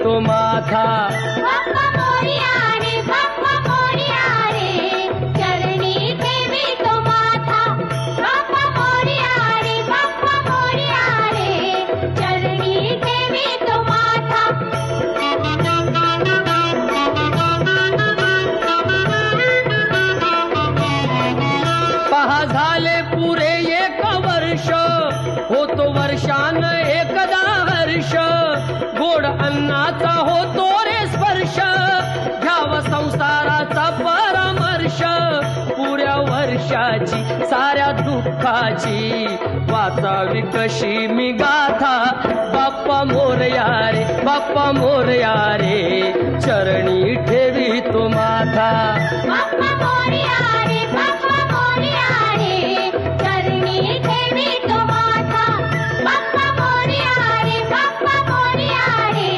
तो माथा। बाप्पा मोरया रे, बाप्पा मोरया रे, चरणी ठेवी तो माथा। बाप्पा मोरया रे, बाप्पा मोरया रे, चरणी ठेवी तो माथा। पहा झाले पुरे 1 वर्ष, होतो वर्षान एकदा हर्ष, गोड अन्नाचा होतो रे स्पर्श, घ्यावा संसाराचा परामर्श, पुऱ्या वर्षाची साऱ्या दुःखाची वाचावी कशी मी गाथा। बाप्पा मोरया रे, बाप्पा मोरया रे, चरणी ठेवी तो माथा।